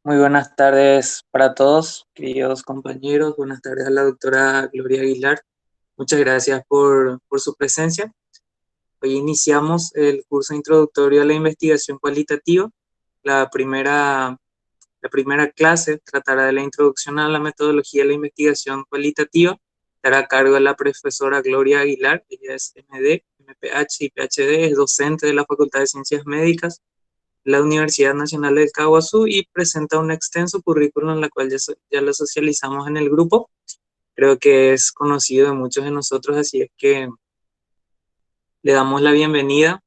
Muy buenas tardes para todos, queridos compañeros. Buenas tardes a la doctora Gloria Aguilar. Muchas gracias por su presencia. Hoy iniciamos el curso introductorio a la investigación cualitativa. La primera, la primera clase tratará de la introducción a la metodología de la investigación cualitativa. Estará a cargo de la profesora Gloria Aguilar. Ella es MD, MPH y PhD, es docente de la Facultad de Ciencias Médicas, la Universidad Nacional del Caguazú, y presenta un extenso currículum en la cual ya lo socializamos en el grupo. Creo que es conocido de muchos de nosotros, así es que le damos la bienvenida.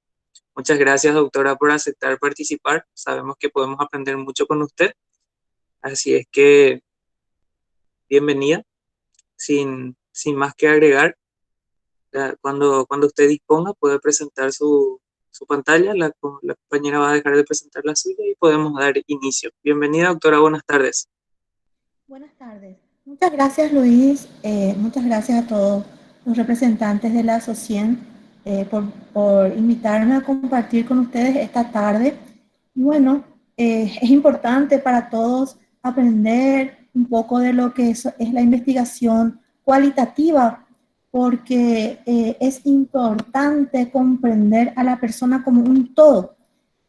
Muchas gracias, doctora, por aceptar participar. Sabemos que podemos aprender mucho con usted, así es que bienvenida. Sin más que agregar, cuando usted disponga puede presentar su pantalla, la compañera va a dejar de presentar la suya y podemos dar inicio. Bienvenida, doctora, buenas tardes. Buenas tardes. Muchas gracias, Luis. Muchas gracias a todos los representantes de la asociación por invitarme a compartir con ustedes esta tarde. Bueno, es importante para todos aprender un poco de lo que es la investigación cualitativa, porque es importante comprender a la persona como un todo.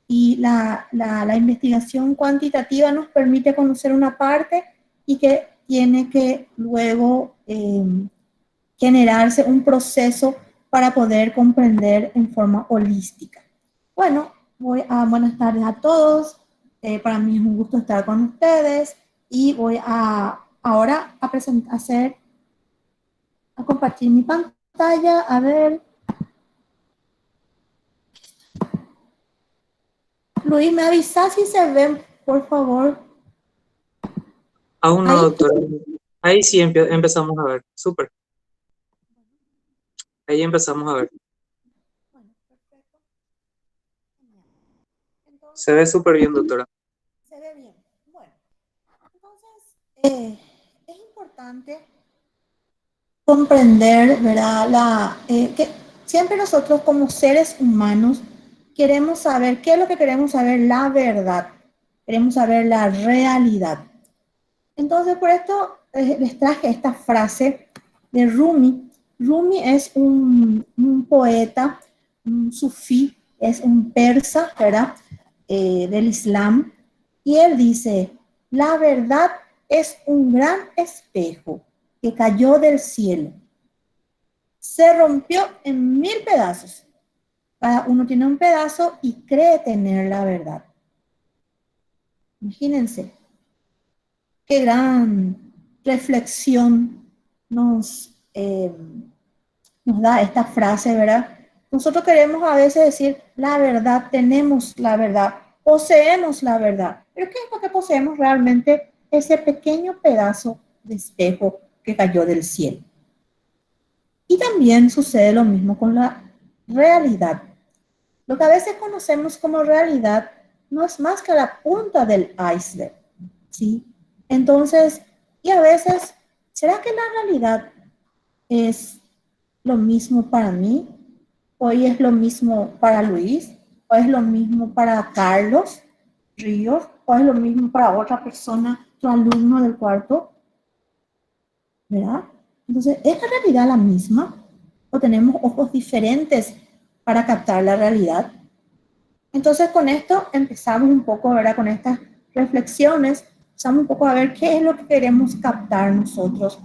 Y la investigación cuantitativa nos permite conocer una parte y que tiene que luego generarse un proceso para poder comprender en forma holística. Bueno, buenas tardes a todos. Para mí es un gusto estar con ustedes y voy ahora a compartir mi pantalla. A ver. Luis, ¿me avisa si se ven, por favor? Aún no, Ahí. doctora. Ahí sí empezamos a ver. Súper. Ahí empezamos a ver. Bueno, perfecto. Se ve Entonces, súper bien, doctora. se ve bien. Bueno, entonces, es importante comprender, ¿verdad? Que siempre nosotros como seres humanos queremos saber, ¿qué es lo que queremos saber? La verdad. Queremos saber la realidad. Entonces, por esto les traje esta frase de Rumi. Rumi es un poeta, un sufí, es un persa, ¿verdad? Del Islam. Y él dice, la verdad es un gran espejo que cayó del cielo. Se rompió en 1000 pedazos. Cada uno tiene un pedazo y cree tener la verdad. Imagínense. Qué gran reflexión nos da esta frase, ¿verdad? Nosotros queremos a veces decir la verdad, tenemos la verdad, poseemos la verdad. Pero ¿qué es lo que poseemos realmente? Ese pequeño pedazo de espejo que cayó del cielo. Y también sucede lo mismo con la realidad. Lo que a veces conocemos como realidad no es más que la punta del iceberg, ¿sí? Entonces, y a veces, ¿será que la realidad es lo mismo para mí? ¿Hoy es lo mismo para Luis? ¿O es lo mismo para Carlos Ríos? ¿O es lo mismo para otra persona, tu alumno del cuarto? ¿Verdad? Entonces, ¿es la realidad la misma? ¿O tenemos ojos diferentes para captar la realidad? Entonces, con esto empezamos un poco, ¿verdad? Con estas reflexiones, empezamos un poco a ver qué es lo que queremos captar nosotros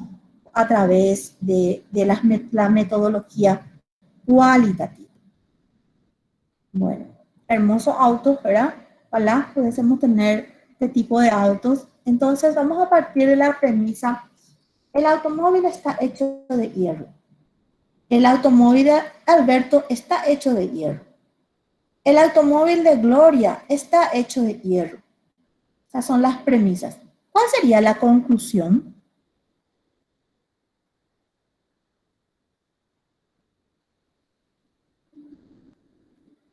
a través de la metodología cualitativa. Bueno, hermosos autos, ¿verdad? Ojalá pudiésemos tener este tipo de autos. Entonces, vamos a partir de la premisa, el automóvil está hecho de hierro. El automóvil de Alberto está hecho de hierro. El automóvil de Gloria está hecho de hierro. Esas son las premisas. ¿Cuál sería la conclusión?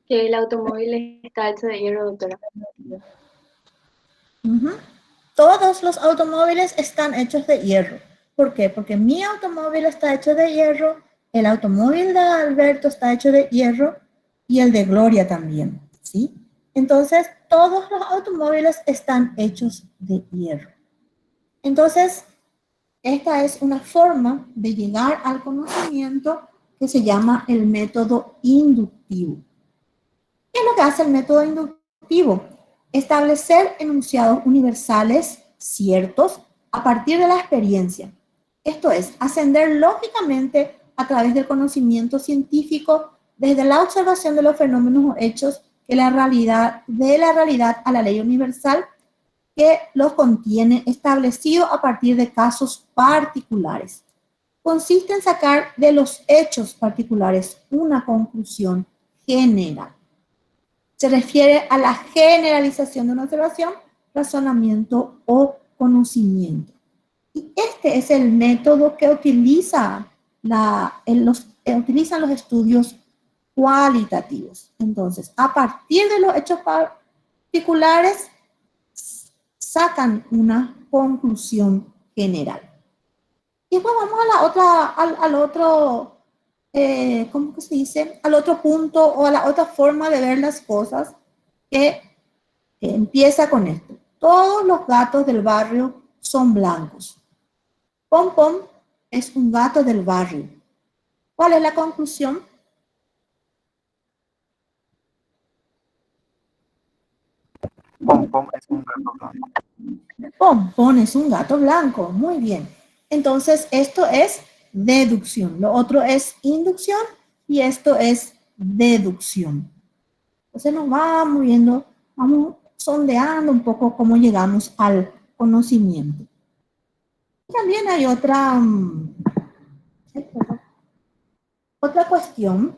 Que el automóvil está hecho de hierro, doctora. Todos los automóviles están hechos de hierro. ¿Por qué? Porque mi automóvil está hecho de hierro, el automóvil de Alberto está hecho de hierro y el de Gloria también, ¿sí? Entonces, todos los automóviles están hechos de hierro. Entonces, esta es una forma de llegar al conocimiento que se llama el método inductivo. ¿Qué es lo que hace el método inductivo? Establecer enunciados universales ciertos a partir de la experiencia. Esto es, ascender lógicamente a través del conocimiento científico desde la observación de los fenómenos o hechos de la realidad a la ley universal que los contiene, establecido a partir de casos particulares. Consiste en sacar de los hechos particulares una conclusión general. Se refiere a la generalización de una observación, razonamiento o conocimiento. Y este es el método que utilizan los estudios cualitativos. Entonces, a partir de los hechos particulares, sacan una conclusión general. Y después vamos a la otra, al otro, ¿cómo que se dice? Al otro punto o a la otra forma de ver las cosas que empieza con esto. Todos los gatos del barrio son blancos. Pom Pom es un gato del barrio. ¿Cuál es la conclusión? Pom Pom es un gato blanco. Pom Pom es un gato blanco. Muy bien. Entonces, esto es deducción. Lo otro es inducción y esto es deducción. Entonces nos vamos viendo, vamos sondeando un poco cómo llegamos al conocimiento. También hay otra cuestión,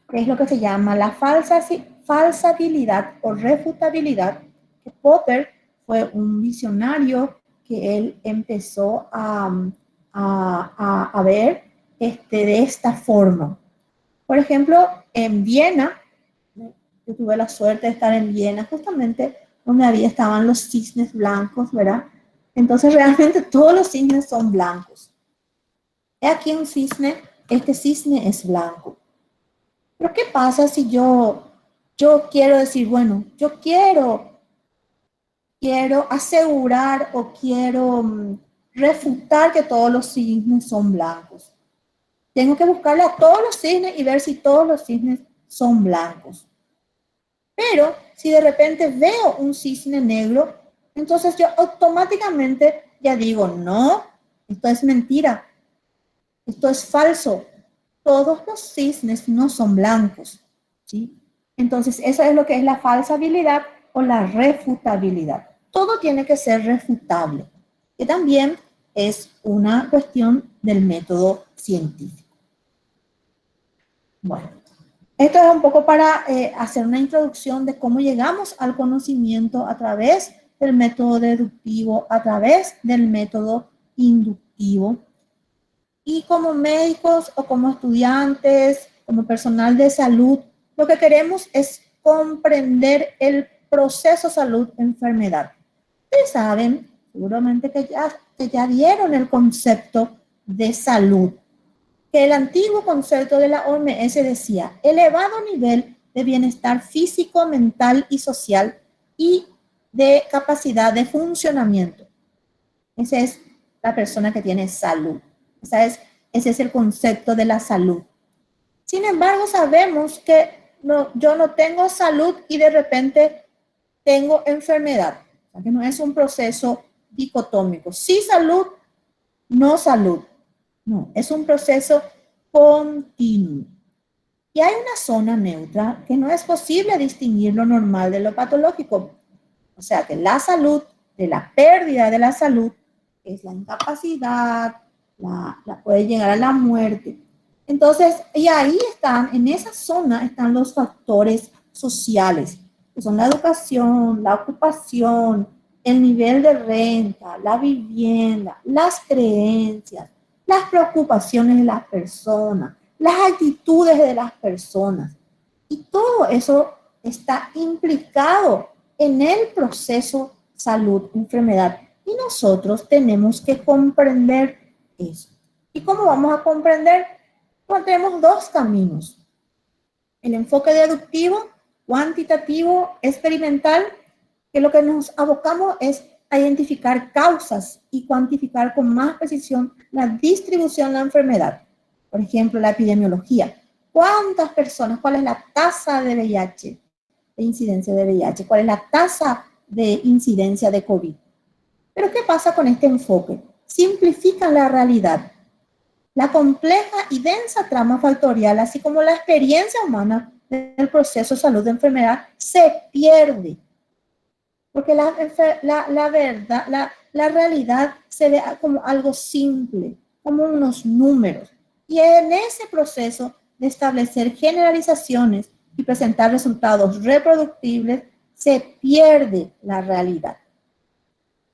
que es lo que se llama la falsabilidad o refutabilidad, que Popper fue un visionario que él empezó a ver de esta forma. Por ejemplo, en Viena, yo tuve la suerte de estar en Viena, justamente donde estaban los cisnes blancos, ¿verdad? Entonces realmente todos los cisnes son blancos. Aquí un cisne, este cisne es blanco. Pero ¿qué pasa si yo quiero decir, bueno, yo quiero asegurar o quiero refutar que todos los cisnes son blancos? Tengo que buscarle a todos los cisnes y ver si todos los cisnes son blancos. Pero si de repente veo un cisne negro, entonces yo automáticamente ya digo, no, esto es mentira, esto es falso. Todos los cisnes no son blancos, ¿sí? Entonces, eso es lo que es la falsabilidad o la refutabilidad. Todo tiene que ser refutable, que también es una cuestión del método científico. Bueno, esto es un poco para hacer una introducción de cómo llegamos al conocimiento a través del método deductivo, a través del método inductivo. Y como médicos o como estudiantes, como personal de salud, lo que queremos es comprender el proceso salud-enfermedad. Ustedes saben, seguramente que ya dieron el concepto de salud, que el antiguo concepto de la OMS decía elevado nivel de bienestar físico, mental y social y de capacidad de funcionamiento. Esa es la persona que tiene salud. Ese es el concepto de la salud. Sin embargo, sabemos que yo no tengo salud y de repente tengo enfermedad. O sea, que no es un proceso dicotómico. Sí salud, no salud. No, es un proceso continuo. Y hay una zona neutra que no es posible distinguir lo normal de lo patológico. O sea, que la salud, de la pérdida de la salud, es la incapacidad, la puede llegar a la muerte. Entonces, y ahí están, en esa zona están los factores sociales, que son la educación, la ocupación, el nivel de renta, la vivienda, las creencias, las preocupaciones de las personas, las actitudes de las personas. Y todo eso está implicado en el proceso salud-enfermedad. Y nosotros tenemos que comprender eso. ¿Y cómo vamos a comprender? Pues tenemos dos caminos. El enfoque deductivo cuantitativo experimental, que lo que nos abocamos es a identificar causas y cuantificar con más precisión la distribución de la enfermedad. Por ejemplo, la epidemiología. ¿Cuántas personas? ¿Cuál es la tasa de VIH, de incidencia de VIH? ¿Cuál es la tasa de incidencia de COVID? Pero ¿qué pasa con este enfoque? Simplifican la realidad. La compleja y densa trama factorial, así como la experiencia humana del proceso de salud de enfermedad, se pierde. Porque la verdad, la realidad se ve como algo simple, como unos números. Y en ese proceso de establecer generalizaciones y presentar resultados reproductibles, se pierde la realidad.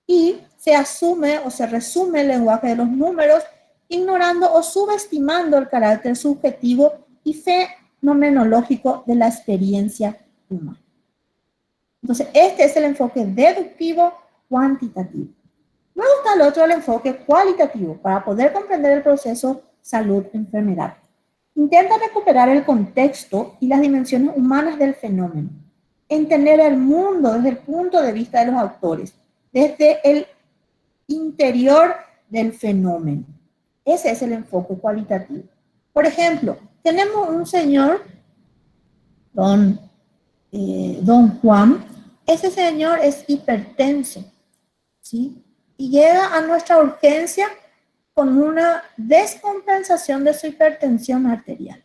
Y se asume o se resume el lenguaje de los números, ignorando o subestimando el carácter subjetivo y fenomenológico de la experiencia humana. Entonces, este es el enfoque deductivo cuantitativo. Luego está el otro, el enfoque cualitativo, para poder comprender el proceso salud-enfermedad. Intenta recuperar el contexto y las dimensiones humanas del fenómeno, entender el mundo desde el punto de vista de los autores, desde el interior del fenómeno. Ese es el enfoque cualitativo. Por ejemplo, tenemos un señor, don Juan. Ese señor es hipertenso, ¿sí? Y llega a nuestra urgencia con una descompensación de su hipertensión arterial.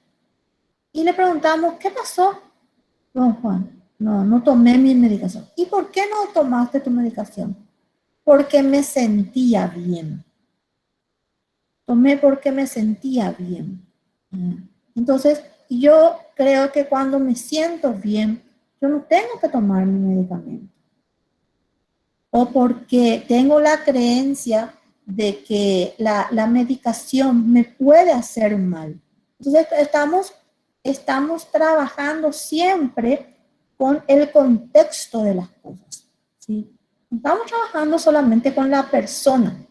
Y le preguntamos, ¿qué pasó, don Juan? No tomé mi medicación. ¿Y por qué no tomaste tu medicación? Porque me sentía bien. Tomé porque me sentía bien. Entonces, yo creo que cuando me siento bien, yo no tengo que tomar mi medicamento. O porque tengo la creencia de que la medicación me puede hacer mal. Entonces, estamos trabajando siempre con el contexto de las cosas, ¿sí? No estamos trabajando solamente con la persona,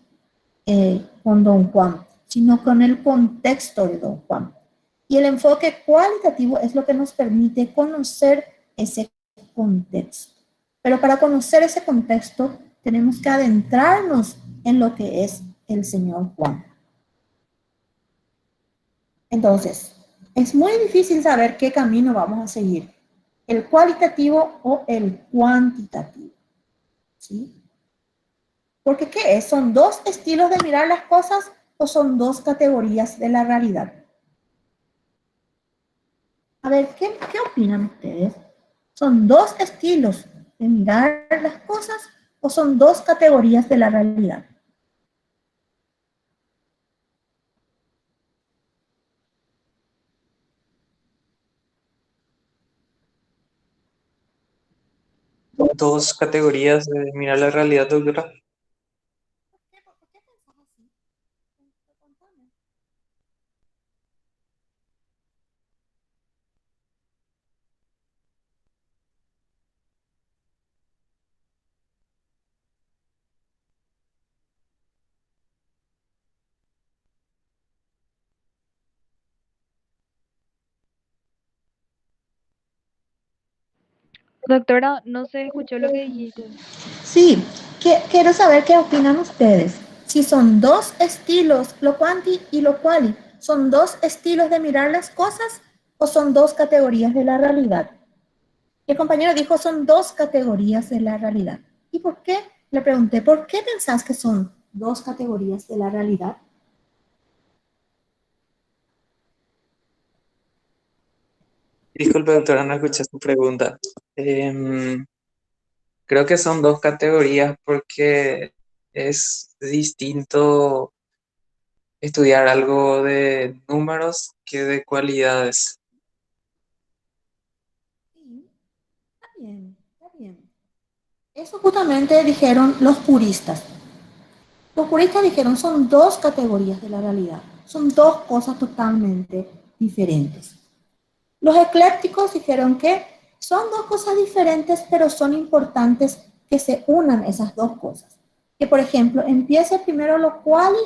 con don Juan, sino con el contexto de don Juan. Y el enfoque cualitativo es lo que nos permite conocer ese contexto. Pero para conocer ese contexto, tenemos que adentrarnos en lo que es el señor Juan. Entonces, es muy difícil saber qué camino vamos a seguir, el cualitativo o el cuantitativo, ¿sí? Porque ¿qué es? ¿Son dos estilos de mirar las cosas o son dos categorías de la realidad? A ver, ¿qué opinan ustedes? ¿Son dos estilos de mirar las cosas o son dos categorías de la realidad? Dos categorías de mirar la realidad, doctora. ¿Por qué pensás así? Contame. Doctora, no se escuchó lo que dijiste. Sí, quiero saber qué opinan ustedes. Si son dos estilos, lo quanti y lo quali, ¿son dos estilos de mirar las cosas o son dos categorías de la realidad? El compañero dijo son dos categorías de la realidad. ¿Y por qué? Le pregunté, ¿por qué pensás que son dos categorías de la realidad? Disculpe, doctora, no escuché su pregunta. Em, Creo que son dos categorías porque es distinto estudiar algo de números que de cualidades. Sí, está bien, está bien. Eso justamente dijeron los puristas. Los puristas dijeron son dos categorías de la realidad, son dos cosas totalmente diferentes. Los eclépticos dijeron que son dos cosas diferentes, pero son importantes que se unan esas dos cosas. Que, por ejemplo, empiece primero lo quali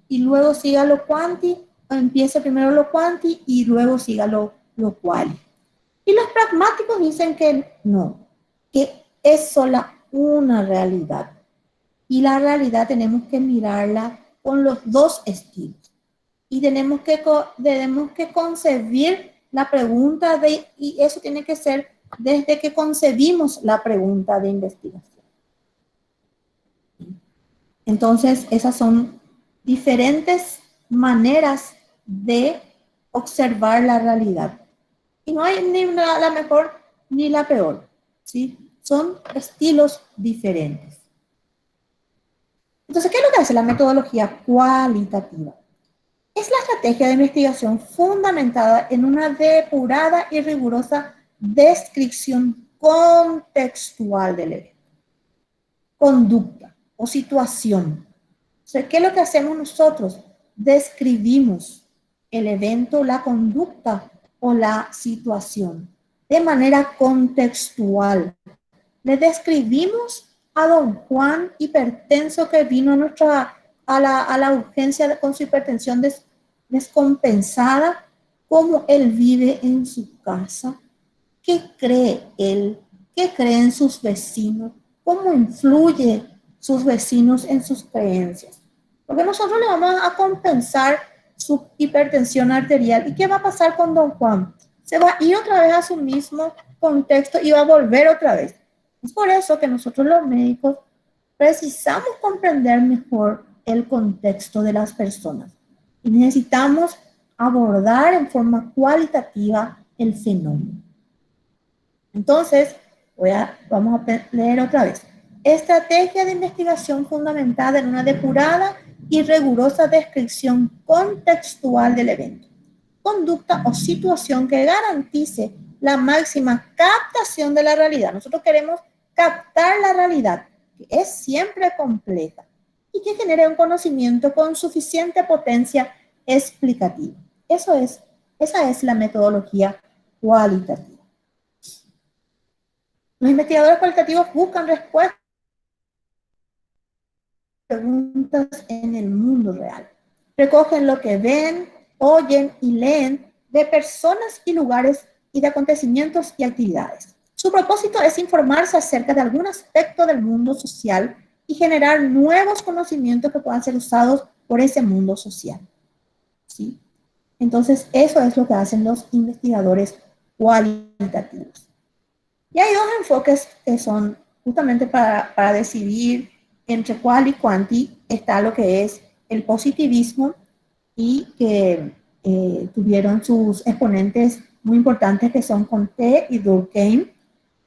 y luego siga lo quanti, o empiece primero lo quanti y luego siga lo quali. Y los pragmáticos dicen que no, que es sola una realidad. Y la realidad tenemos que mirarla con los dos estilos. Y tenemos que concebir la pregunta y eso tiene que ser desde que concebimos la pregunta de investigación. Entonces, esas son diferentes maneras de observar la realidad. Y no hay ni la mejor ni la peor, ¿sí? Son estilos diferentes. Entonces, ¿qué es lo que hace la metodología cualitativa? Es la estrategia de investigación fundamentada en una depurada y rigurosa descripción contextual del evento, conducta o situación. O sea, ¿qué es lo que hacemos nosotros? Describimos el evento, la conducta o la situación de manera contextual. Le describimos a don Juan hipertenso que vino a la urgencia con su hipertensión descompensada, cómo él vive en su casa, qué cree él, qué creen sus vecinos, cómo influye sus vecinos en sus creencias. Porque nosotros le vamos a compensar su hipertensión arterial. ¿Y qué va a pasar con don Juan? Se va a ir otra vez a su mismo contexto y va a volver otra vez. Es por eso que nosotros los médicos precisamos comprender mejor el contexto de las personas y necesitamos abordar en forma cualitativa el fenómeno. Entonces, vamos a leer otra vez. Estrategia de investigación fundamentada en una depurada y rigurosa descripción contextual del evento. Conducta o situación que garantice la máxima captación de la realidad. Nosotros queremos captar la realidad, que es siempre compleja, y que genere un conocimiento con suficiente potencia explicativa. Esa es la metodología cualitativa. Los investigadores cualitativos buscan respuestas a preguntas en el mundo real. Recogen lo que ven, oyen y leen de personas y lugares y de acontecimientos y actividades. Su propósito es informarse acerca de algún aspecto del mundo social y generar nuevos conocimientos que puedan ser usados por ese mundo social. ¿Sí? Entonces, eso es lo que hacen los investigadores cualitativos. Y hay dos enfoques que son justamente para decidir entre cual y cuanti. Está lo que es el positivismo y que tuvieron sus exponentes muy importantes que son Comte y Durkheim,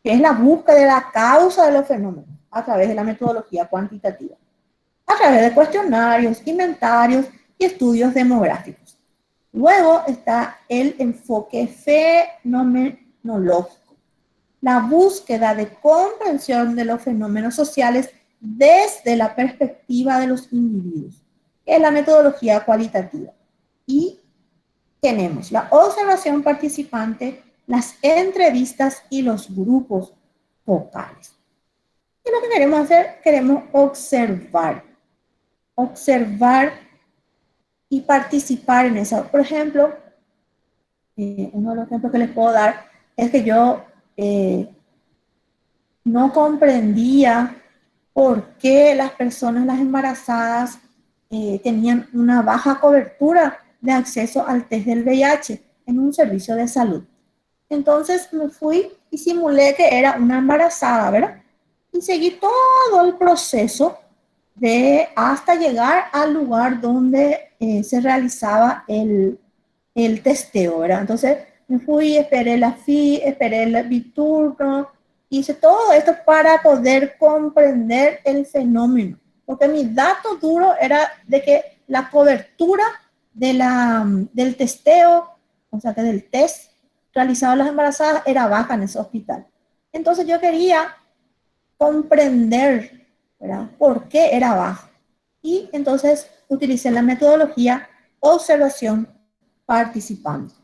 que es la búsqueda de la causa de los fenómenos a través de la metodología cuantitativa, a través de cuestionarios, inventarios y estudios demográficos. Luego está el enfoque fenomenológico, la búsqueda de comprensión de los fenómenos sociales desde la perspectiva de los individuos, que es la metodología cualitativa. Y tenemos la observación participante, las entrevistas y los grupos focales. ¿Qué es lo que queremos hacer? Queremos observar y participar en eso. Por ejemplo, uno de los ejemplos que les puedo dar es que yo no comprendía por qué las personas, las embarazadas, tenían una baja cobertura de acceso al test del VIH en un servicio de salud. Entonces me fui y simulé que era una embarazada, ¿verdad? Y seguí todo el proceso hasta llegar al lugar donde se realizaba el testeo, ¿verdad? Entonces me fui, esperé esperé mi turno, hice todo esto para poder comprender el fenómeno, porque mi dato duro era de que la cobertura del testeo, o sea que del test realizado a las embarazadas era baja en ese hospital. Entonces yo quería comprender, ¿verdad?, por qué era baja. Y entonces utilicé la metodología observación participante.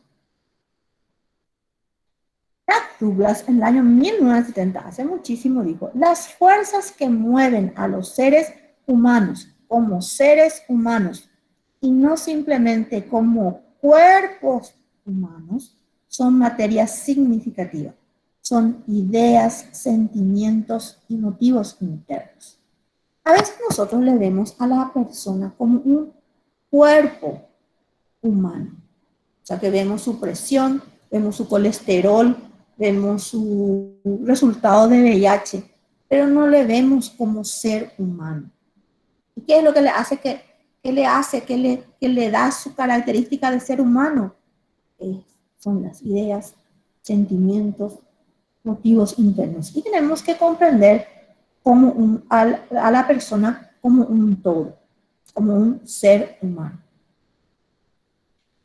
Jack Douglas en el año 1970, hace muchísimo, dijo: las fuerzas que mueven a los seres humanos como seres humanos y no simplemente como cuerpos humanos son materia significativa, son ideas, sentimientos y motivos internos. A veces nosotros le vemos a la persona como un cuerpo humano, o sea que vemos su presión, vemos su colesterol, vemos su resultado de VIH, pero no le vemos como ser humano. ¿Y qué es lo que le hace que le da su característica de ser humano? Son las ideas, sentimientos, motivos internos. Y tenemos que comprender a la persona como un todo, como un ser humano.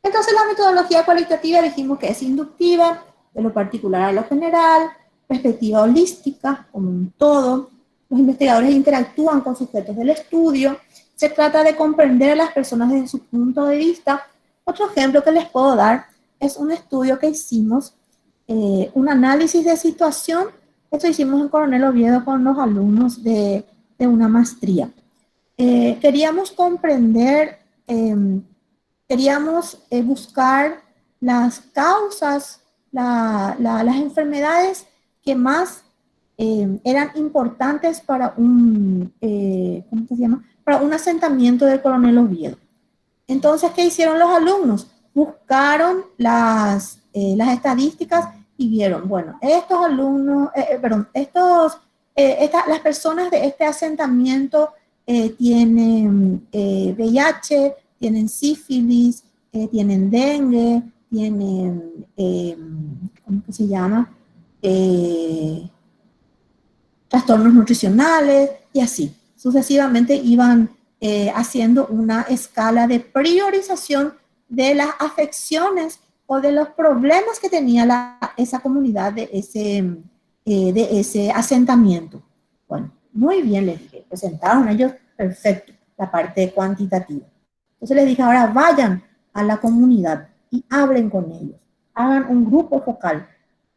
Entonces la metodología cualitativa dijimos que es inductiva, de lo particular a lo general, perspectiva holística, como un todo. Los investigadores interactúan con sujetos del estudio. Se trata de comprender a las personas desde su punto de vista. Otro ejemplo que les puedo dar es un estudio que hicimos, un análisis de situación. Esto hicimos en Coronel Oviedo con los alumnos de una maestría. Queríamos comprender, queríamos buscar las causas, las enfermedades que más eran importantes para ¿cómo se llama? Para un asentamiento del Coronel Oviedo. Entonces, ¿qué hicieron los alumnos? Buscaron las estadísticas y vieron, bueno, estos alumnos, las personas de este asentamiento tienen VIH, tienen sífilis, tienen dengue, tienen, ¿cómo que se llama? Trastornos nutricionales y así. Sucesivamente iban haciendo una escala de priorización de las afecciones o de los problemas que tenía esa comunidad de ese asentamiento. Bueno, muy bien, les dije, presentaron ellos perfecto la parte cuantitativa. Entonces les dije, ahora vayan a la comunidad y hablen con ellos, hagan un grupo focal.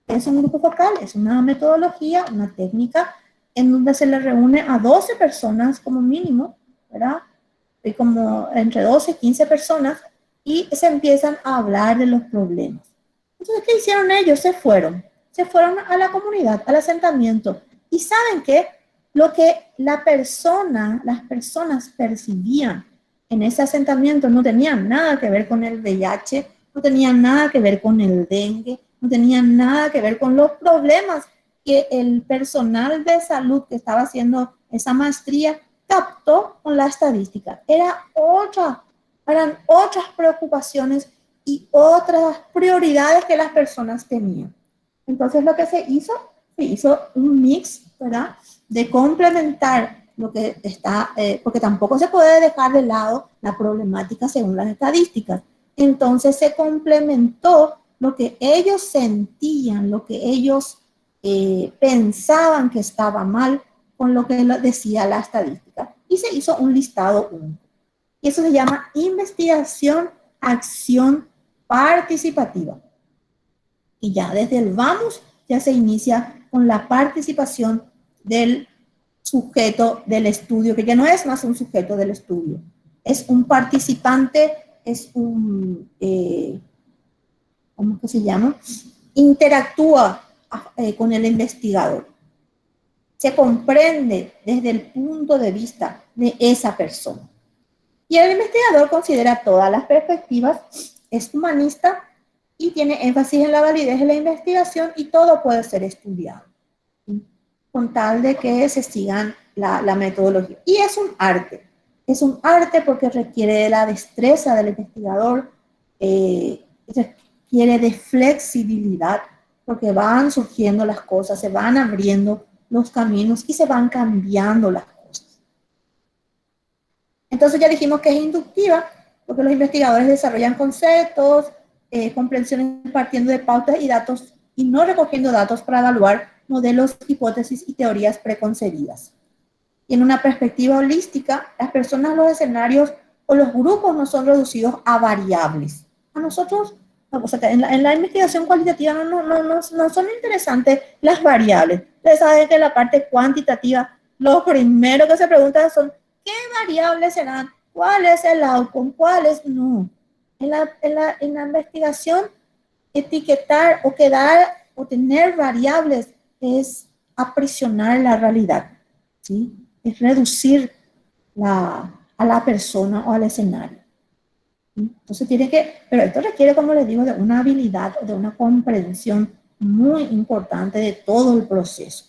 ¿Qué es un grupo focal? Es una metodología, una técnica en donde se le reúne a 12 personas como mínimo, ¿verdad? Y como entre 12 y 15 personas, y se empiezan a hablar de los problemas. Entonces, ¿qué hicieron ellos? Se fueron a la comunidad, al asentamiento, y ¿saben qué? Lo que las personas percibían en ese asentamiento no tenía nada que ver con el VIH, no tenía nada que ver con el dengue, no tenía nada que ver con los problemas que el personal de salud que estaba haciendo esa maestría captó con la estadística. Eran otras preocupaciones y otras prioridades que las personas tenían. Entonces lo que se hizo un mix, ¿verdad? De complementar lo que está, porque tampoco se puede dejar de lado la problemática según las estadísticas. Entonces se complementó lo que ellos sentían, lo que ellos pensaban que estaba mal con lo que decía la estadística. Y se hizo un listado único. Y eso se llama investigación, acción participativa. Y ya desde el vamos, ya se inicia con la participación del sujeto del estudio, que ya no es más un sujeto del estudio, es un participante, es un, ¿cómo que se llama? Interactúa con el investigador. Se comprende desde el punto de vista de esa persona. Y el investigador considera todas las perspectivas, es humanista y tiene énfasis en la validez de la investigación y todo puede ser estudiado, ¿sí? Con tal de que se sigan la metodología. Y es un arte porque requiere de la destreza del investigador, requiere de flexibilidad, porque van surgiendo las cosas, se van abriendo los caminos y se van cambiando las cosas. Entonces ya dijimos que es inductiva, porque los investigadores desarrollan conceptos, comprensiones partiendo de pautas y datos y no recogiendo datos para evaluar modelos, hipótesis y teorías preconcebidas. Y en una perspectiva holística, las personas, los escenarios o los grupos no son reducidos a variables. A nosotros, o sea, en la investigación cualitativa no son interesantes las variables. Ustedes saben que en la parte cuantitativa, lo primero que se pregunta son ¿qué variables serán? ¿Cuál es el outcome? ¿Cuál es? No. En la investigación etiquetar o quedar o tener variables es aprisionar la realidad, ¿sí? Es reducir a la persona o al escenario. ¿Sí? Entonces tiene que, pero esto requiere, como les digo, de una habilidad, de una comprensión muy importante de todo el proceso.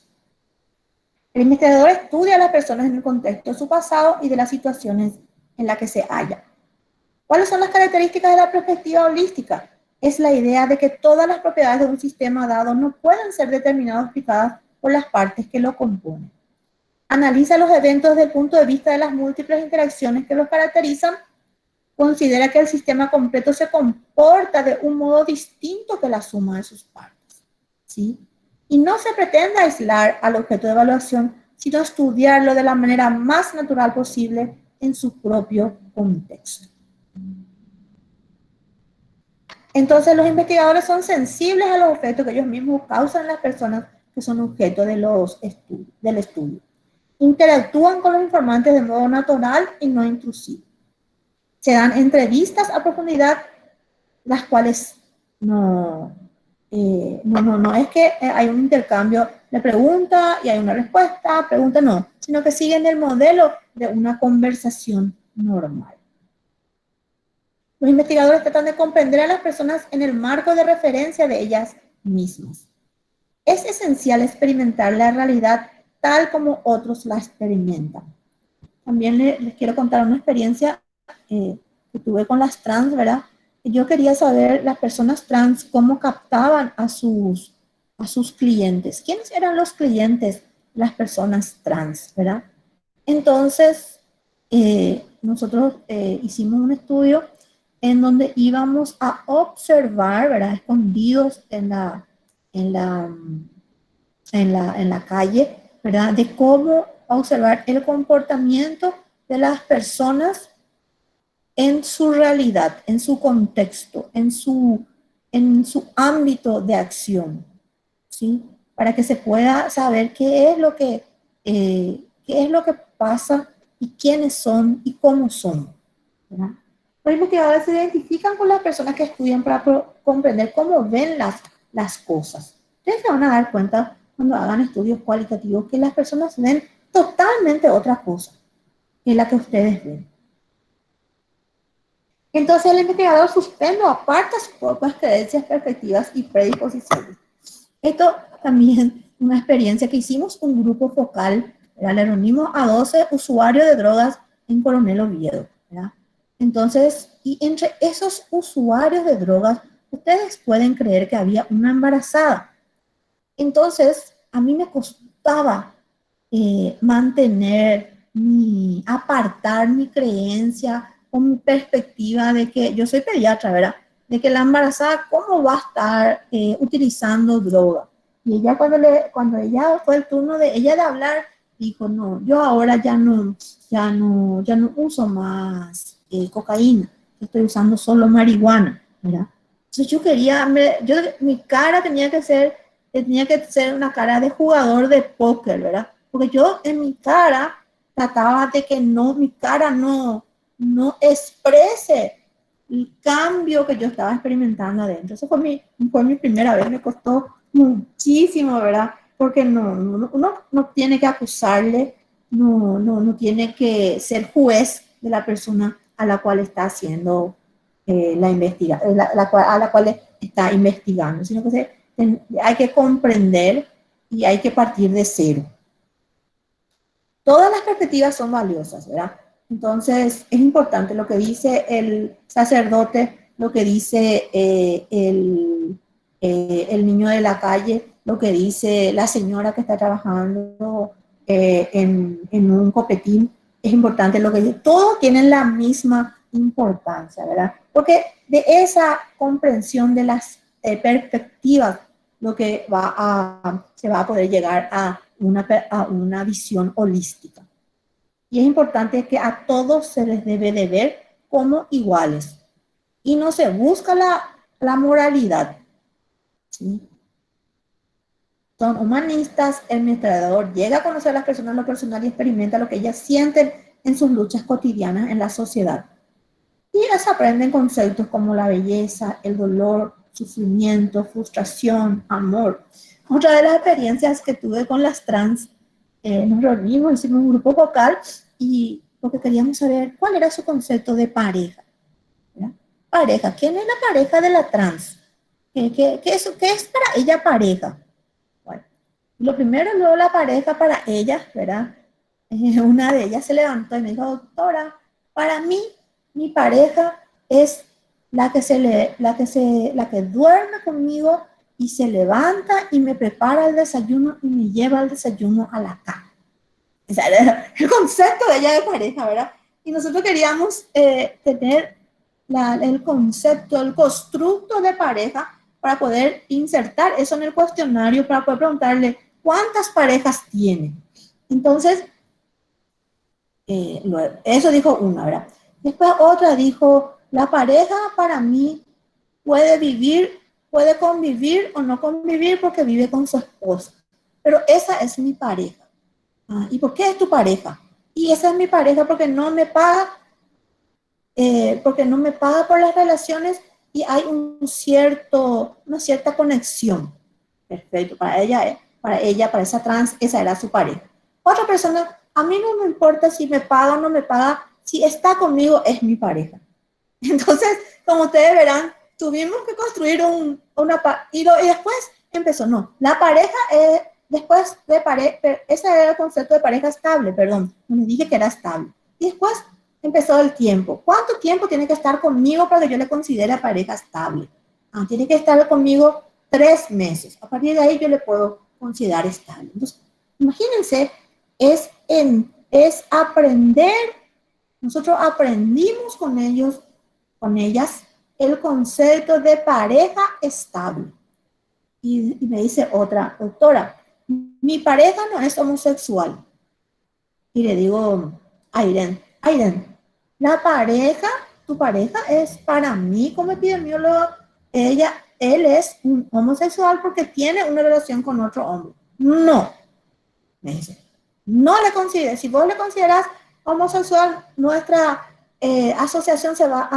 El investigador estudia a las personas en el contexto de su pasado y de las situaciones en las que se halla. ¿Cuáles son las características de la perspectiva holística? Es la idea de que todas las propiedades de un sistema dado no pueden ser determinadas o explicadas por las partes que lo componen. Analiza los eventos desde el punto de vista de las múltiples interacciones que los caracterizan. Considera que el sistema completo se comporta de un modo distinto que la suma de sus partes, ¿sí? Y no se pretende aislar al objeto de evaluación, sino estudiarlo de la manera más natural posible en su propio contexto. Entonces, los investigadores son sensibles a los efectos que ellos mismos causan en las personas que son objeto de del estudio. Interactúan con los informantes de modo natural y no intrusivo. Se dan entrevistas a profundidad, las cuales no es que hay un intercambio de pregunta y hay una respuesta, pregunta no, sino que siguen el modelo de una conversación normal. Los investigadores tratan de comprender a las personas en el marco de referencia de ellas mismas. Es esencial experimentar la realidad tal como otros la experimentan. También les quiero contar una experiencia que tuve con las trans, ¿verdad? Yo quería saber las personas trans cómo captaban a sus clientes. ¿Quiénes eran los clientes? Las personas trans, ¿verdad? Entonces, nosotros hicimos un estudio en donde íbamos a observar, ¿verdad? Escondidos en la calle, ¿verdad? De cómo observar el comportamiento de las personas en su realidad, en su contexto, en su ámbito de acción, ¿sí? Para que se pueda saber qué es lo que pasa y quiénes son y cómo son, ¿verdad? Los investigadores se identifican con las personas que estudian para comprender cómo ven las cosas. Ustedes se van a dar cuenta cuando hagan estudios cualitativos que las personas ven totalmente otra cosa que la que ustedes ven. Entonces el investigador suspende o aparta sus propias creencias, perspectivas y predisposiciones. Esto también es una experiencia que hicimos un grupo focal, ¿verdad? Le reunimos a 12 usuarios de drogas en Coronel Oviedo, ¿verdad? Entonces, y entre esos usuarios de drogas, ustedes pueden creer que había una embarazada. Entonces, a mí me costaba apartar mi creencia o mi perspectiva de que yo soy pediatra, ¿verdad? De que la embarazada, ¿cómo va a estar utilizando droga? Y ella cuando ella fue el turno de ella de hablar, dijo, no, yo ahora ya no uso más cocaína, estoy usando solo marihuana, ¿verdad? Entonces yo quería, mi cara tenía que ser una cara de jugador de póker, ¿verdad? Porque yo en mi cara trataba de que mi cara no exprese el cambio que yo estaba experimentando adentro. Eso fue mi primera vez, me costó muchísimo, ¿verdad? Porque uno no tiene que acusarle, no tiene que ser juez de la persona a la cual está haciendo a la cual está investigando, sino que hay que comprender y hay que partir de cero. Todas las perspectivas son valiosas, ¿verdad? Entonces, es importante lo que dice el sacerdote, lo que dice el niño de la calle, lo que dice la señora que está trabajando en un copetín. Es importante lo que dice. Todos tienen la misma importancia, ¿verdad? Porque de esa comprensión de las perspectivas, lo que se va a poder llegar a una visión holística. Y es importante que a todos se les debe de ver como iguales. Y no se busca la moralidad, ¿sí? Son humanistas, el administrador llega a conocer a las personas en lo personal y experimenta lo que ellas sienten en sus luchas cotidianas en la sociedad. Y ellas aprenden conceptos como la belleza, el dolor, sufrimiento, frustración, amor. Otra de las experiencias que tuve con las trans, nos reunimos, hicimos un grupo vocal y porque queríamos saber cuál era su concepto de pareja. ¿Verdad? Pareja, ¿quién es la pareja de la trans? ¿Qué es para ella pareja? Bueno, lo primero, luego la pareja para ella, ¿verdad? Una de ellas se levantó y me dijo, doctora, para mí, mi pareja es la que duerme conmigo y se levanta y me prepara el desayuno y me lleva el desayuno a la cama. O sea, era el concepto de ella de pareja, ¿verdad? Y nosotros queríamos tener el concepto, el constructo de pareja para poder insertar eso en el cuestionario, para poder preguntarle cuántas parejas tiene. Entonces, eso dijo una, ¿verdad? Después otra dijo, la pareja para mí puede convivir o no convivir porque vive con su esposa. Pero esa es mi pareja. ¿Y por qué es tu pareja? Y esa es mi pareja porque no me paga por las relaciones y hay una cierta conexión. Perfecto, para esa trans, esa era su pareja. Otra persona, a mí no me importa si me paga o no me paga, si está conmigo es mi pareja. Entonces, como ustedes verán, tuvimos que construir y después empezó, no, la pareja después de pareja, ese era el concepto de pareja estable, perdón, no dije que era estable. Y después empezó el tiempo. ¿Cuánto tiempo tiene que estar conmigo para que yo le considere pareja estable? Tiene que estar conmigo 3 meses. A partir de ahí yo le puedo considerar estable. Entonces, imagínense, es aprender. Nosotros aprendimos con ellas, el concepto de pareja estable. Y me dice otra, doctora, mi pareja no es homosexual. Y le digo, Airen, tu pareja es para mí como epidemiólogo, él es un homosexual porque tiene una relación con otro hombre. No, me dice, no le consideres. Si vos le consideras homosexual, nuestra asociación se va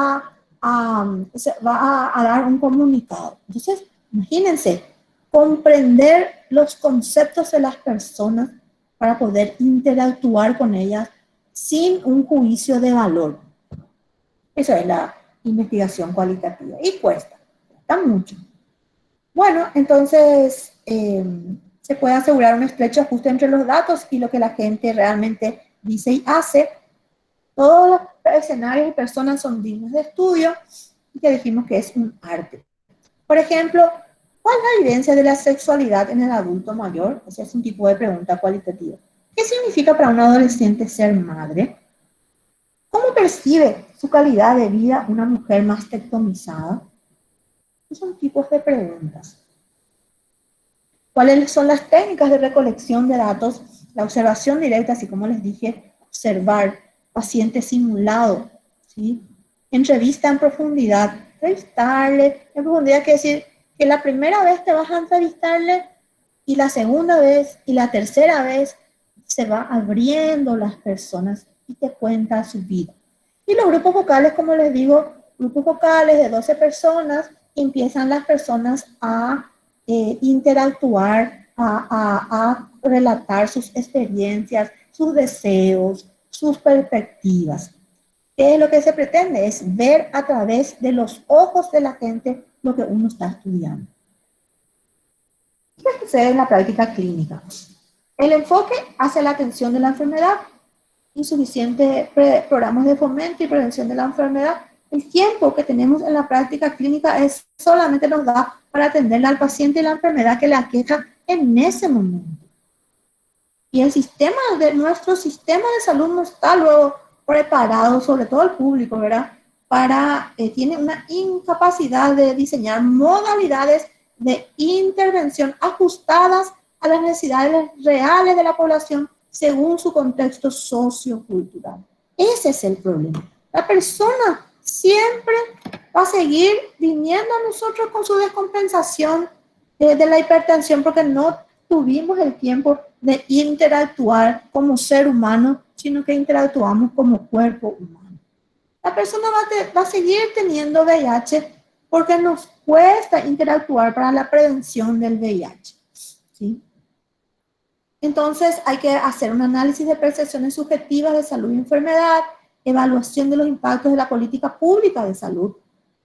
a dar un comunicado. Entonces, imagínense, comprender los conceptos de las personas para poder interactuar con ellas sin un juicio de valor. Esa es la investigación cualitativa y cuesta mucho. Bueno, entonces se puede asegurar un estrecho ajuste entre los datos y lo que la gente realmente dice y hace. Todos los escenarios y personas son dignos de estudio y que dijimos que es un arte. Por ejemplo, ¿cuál es la evidencia de la sexualidad en el adulto mayor? Ese es un tipo de pregunta cualitativa. ¿Qué significa para un adolescente ser madre? ¿Cómo percibe su calidad de vida una mujer mastectomizada? Esos son tipos de preguntas. ¿Cuáles son las técnicas de recolección de datos? La observación directa, así como les dije, observar, paciente simulado, ¿sí? Entrevista en profundidad, entrevistarle en profundidad, quiere decir que la primera vez te vas a entrevistarle y la segunda vez y la tercera vez se va abriendo las personas y te cuenta su vida. Y los grupos vocales, como les digo, grupos vocales de 12 personas, empiezan las personas a interactuar, a relatar sus experiencias, sus deseos, sus perspectivas. ¿Qué es lo que se pretende? Es ver a través de los ojos de la gente lo que uno está estudiando. ¿Qué sucede en la práctica clínica? El enfoque hacia la atención de la enfermedad, insuficientes programas de fomento y prevención de la enfermedad. El tiempo que tenemos en la práctica clínica solamente nos da para atenderle al paciente y la enfermedad que le aqueja en ese momento. Y nuestro sistema de salud no está luego preparado, sobre todo el público, ¿verdad? Tiene una incapacidad de diseñar modalidades de intervención ajustadas a las necesidades reales de la población según su contexto sociocultural. Ese es el problema. La persona siempre va a seguir viniendo a nosotros con su descompensación de la hipertensión porque no tuvimos el tiempo de interactuar como ser humano, sino que interactuamos como cuerpo humano. La persona va a seguir teniendo VIH porque nos cuesta interactuar para la prevención del VIH, ¿sí? Entonces hay que hacer un análisis de percepciones subjetivas de salud y enfermedad, evaluación de los impactos de la política pública de salud,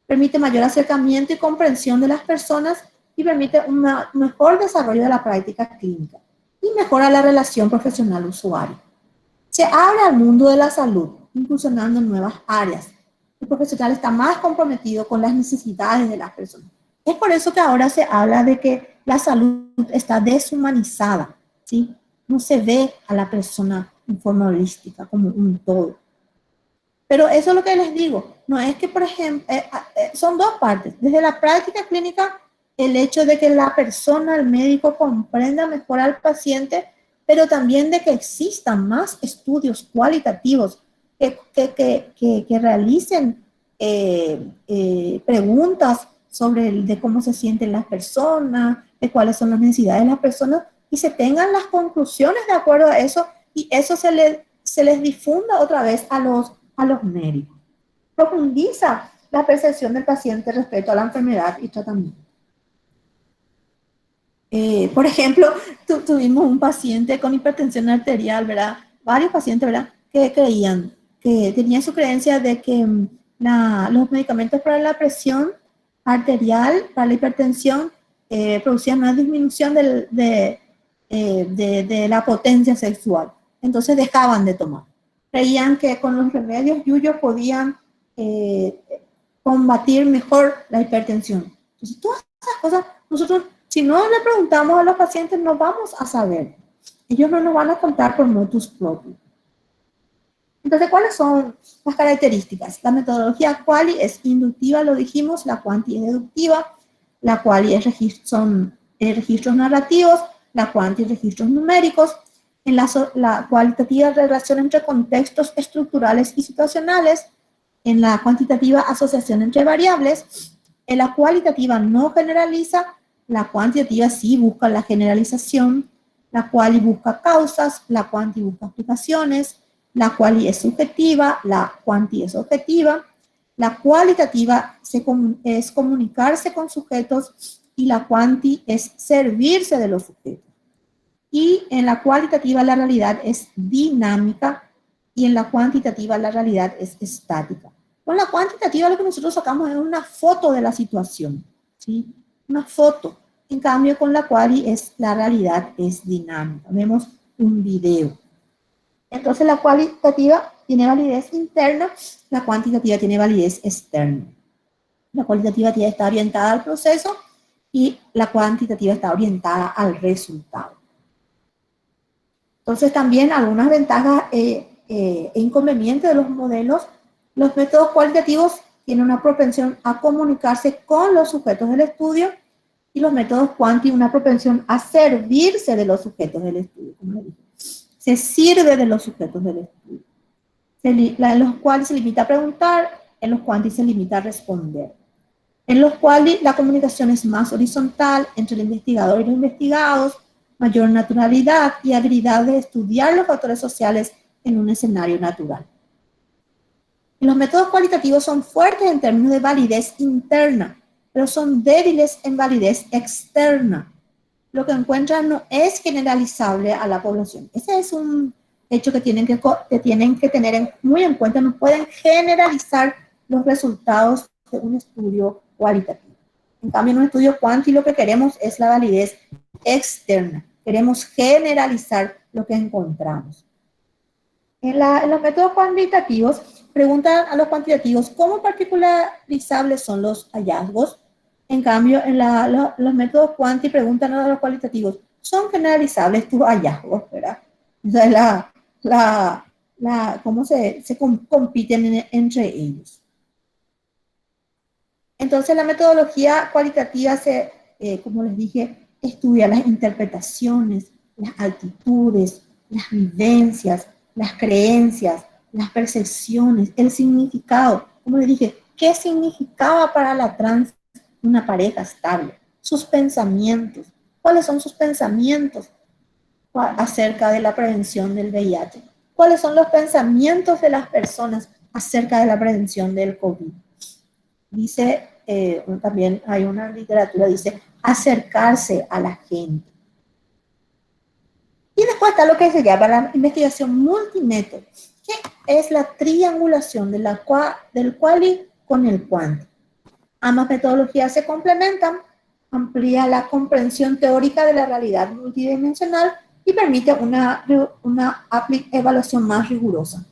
permite mayor acercamiento y comprensión de las personas y permite un mejor desarrollo de la práctica clínica y mejora la relación profesional-usuario. Se abre al mundo de la salud, incursionando en nuevas áreas. El profesional está más comprometido con las necesidades de las personas. Es por eso que ahora se habla de que la salud está deshumanizada, ¿sí? No se ve a la persona en forma holística, como un todo. Pero eso es lo que les digo, no es que, por ejemplo, son dos partes. Desde la práctica clínica, el hecho de que la persona, el médico, comprenda mejor al paciente, pero también de que existan más estudios cualitativos que realicen preguntas sobre de cómo se sienten las personas, de cuáles son las necesidades de las personas, y se tengan las conclusiones de acuerdo a eso, y eso se les difunda otra vez a los médicos. Profundiza la percepción del paciente respecto a la enfermedad y tratamiento. Por ejemplo, tuvimos un paciente con hipertensión arterial, ¿verdad? Varios pacientes, ¿verdad? Que creían, que tenían su creencia de que los medicamentos para la presión arterial, para la hipertensión, producían una disminución de la potencia sexual. Entonces dejaban de tomar. Creían que con los remedios yuyos podían combatir mejor la hipertensión. Entonces, todas esas cosas, nosotros, si no le preguntamos a los pacientes, no vamos a saber. Ellos no nos van a contar por motus propio. Entonces, ¿cuáles son las características? La metodología QALY es inductiva, lo dijimos, la QUANTI es deductiva, la QALY son registros narrativos, la QUANTI registros numéricos, en la cualitativa relación entre contextos estructurales y situacionales, en la cuantitativa asociación entre variables, en la cualitativa no generaliza, la cuantitativa sí busca la generalización, la QALY busca causas, la QUANTI busca explicaciones, la QALY es subjetiva, la QUANTI es objetiva, la cualitativa es comunicarse con sujetos y la QUANTI es servirse de los sujetos. Y en la cualitativa la realidad es dinámica y en la cuantitativa la realidad es estática. Con la cuantitativa lo que nosotros sacamos es una foto de la situación, ¿sí? Una foto. En cambio con la QALY la realidad es dinámica. Vemos un video. Entonces la cualitativa tiene validez interna, la cuantitativa tiene validez externa. La cualitativa está orientada al proceso y la cuantitativa está orientada al resultado. Entonces también algunas ventajas e inconvenientes de los modelos. Los métodos cualitativos tienen una propensión a comunicarse con los sujetos del estudio y los métodos QUANTI una propensión a servirse de los sujetos del estudio, como dije. Se sirve de los sujetos del estudio. En los cuales se limita a preguntar, en los QUANTI se limita a responder. En los QALY la comunicación es más horizontal entre el investigador y los investigados, mayor naturalidad y habilidad de estudiar los factores sociales en un escenario natural. Los métodos cualitativos son fuertes en términos de validez interna, pero son débiles en validez externa. Lo que encuentran no es generalizable a la población. Ese es un hecho que tienen que tener muy en cuenta. No pueden generalizar los resultados de un estudio cualitativo. En cambio, en un estudio QUANTI lo que queremos es la validez externa. Queremos generalizar lo que encontramos. En los métodos cuantitativos, preguntan a los cuantitativos cómo particularizables son los hallazgos. En cambio, en los métodos QUANTI preguntan a los cualitativos, ¿son generalizables tus hallazgos? ¿Verdad? Entonces, cómo se compiten entre ellos. Entonces, la metodología cualitativa como les dije, estudia las interpretaciones, las actitudes, las vivencias, las creencias, las percepciones, el significado. Como les dije, ¿qué significaba para la trans una pareja estable? Sus pensamientos. ¿Cuáles son sus pensamientos acerca de la prevención del VIH? ¿Cuáles son los pensamientos de las personas acerca de la prevención del COVID? Dice también hay una literatura, dice, acercarse a la gente. Y después está lo que se llama la investigación multimétodo, que es la triangulación de del quali con el quanti. Ambas metodologías se complementan, amplía la comprensión teórica de la realidad multidimensional y permite una evaluación más rigurosa.